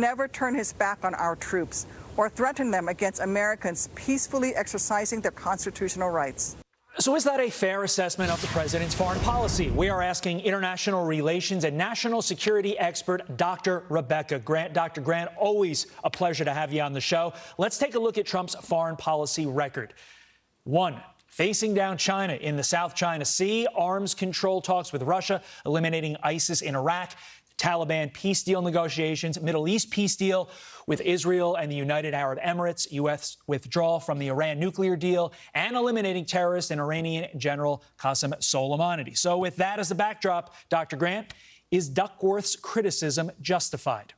never turn his back on our troops or threaten them against Americans peacefully exercising their constitutional rights. So is that a fair assessment of the president's foreign policy? We are asking international relations and national security expert Dr. Rebecca Grant. Dr. Grant, always a pleasure to have you on the show. Let's take a look at Trump's foreign policy record. 1. Facing down China in the South China Sea, arms control talks with Russia, eliminating ISIS in Iraq, Taliban peace deal negotiations, Middle East peace deal with Israel and the United Arab Emirates, U.S. withdrawal from the Iran nuclear deal, and eliminating terrorist and Iranian General Qasem Soleimani. So with that as the backdrop, Dr. Grant, is Duckworth's criticism justified?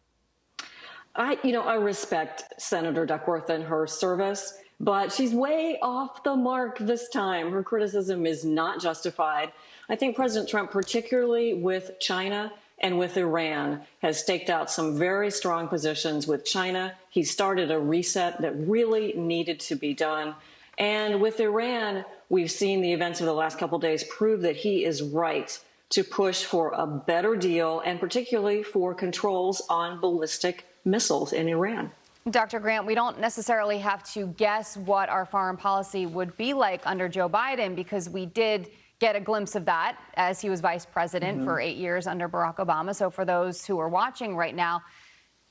I respect Senator Duckworth and her service, but she's way off the mark this time. Her criticism is not justified. I think President Trump, particularly with China and with Iran, has staked out some very strong positions with China. He started a reset that really needed to be done. And with Iran, we've seen the events of the last couple of days prove that he is right to push for a better deal, and particularly for controls on ballistic missiles in Iran. Dr. Grant, we don't necessarily have to guess what our foreign policy would be like under Joe Biden, because we did get a glimpse of that as he was vice president for 8 years under Barack Obama. So for those who are watching right now,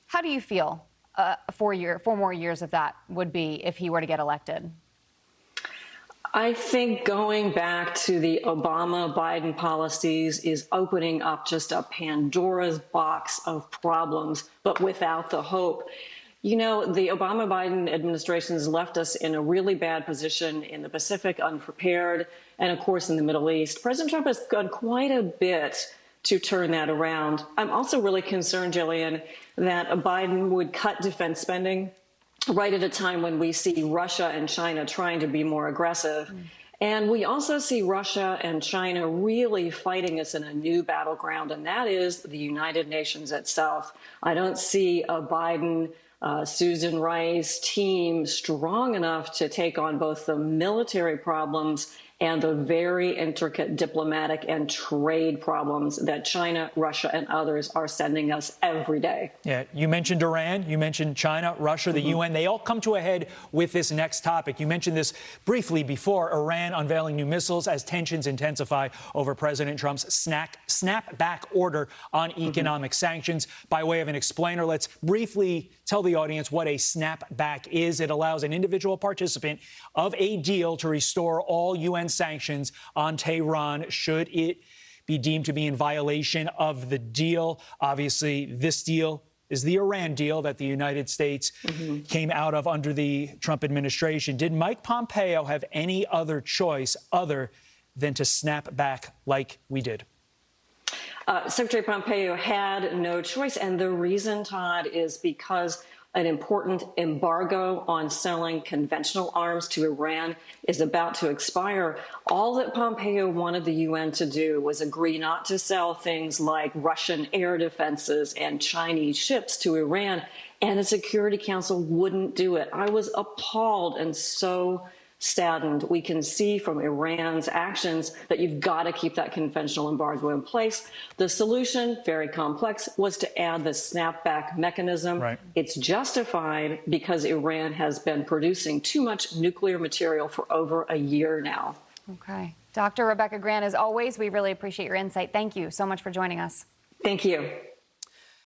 how do you feel 4 more years of that would be if he were to get elected? I think going back to the Obama-Biden policies is opening up just a Pandora's box of problems, but without the hope. You know, the Obama-Biden administration has left us in a really bad position in the Pacific, unprepared, and of course in the Middle East. President Trump has done quite a bit to turn that around. I'm also really concerned, Jillian, that Biden would cut defense spending right at a time when we see Russia and China trying to be more aggressive. And we also see Russia and China really fighting us in a new battleground, and that is the United Nations itself. I don't see a Biden Susan Rice team strong enough to take on both the military problems and the very intricate diplomatic and trade problems that China, Russia, and others are sending us every day. Yeah, you mentioned Iran, you mentioned China, Russia, the UN. They all come to a head with this next topic. You mentioned this briefly before, Iran unveiling new missiles as tensions intensify over President Trump's snapback order on economic sanctions. By way of an explainer, let's briefly tell the audience what a snapback is. It allows an individual participant of a deal to restore all UN sanctions on Tehran should it be deemed to be in violation of the deal. Obviously, this deal is the Iran deal that the United States came out of under the Trump administration. Did Mike Pompeo have any other choice other than to snap back like we did? Secretary Pompeo had no choice, and the reason, Todd, is because an important embargo on selling conventional arms to Iran is about to expire. All that Pompeo wanted the UN to do was agree not to sell things like Russian air defenses and Chinese ships to Iran, and the Security Council wouldn't do it. I was appalled and so saddened. We can see from Iran's actions that you've got to keep that conventional embargo in place. The solution, very complex, was to add the snapback mechanism. Right. It's justified because Iran has been producing too much nuclear material for over a year now. Okay. Dr. Rebecca Grant, as always, we really appreciate your insight. Thank you so much for joining us. Thank you.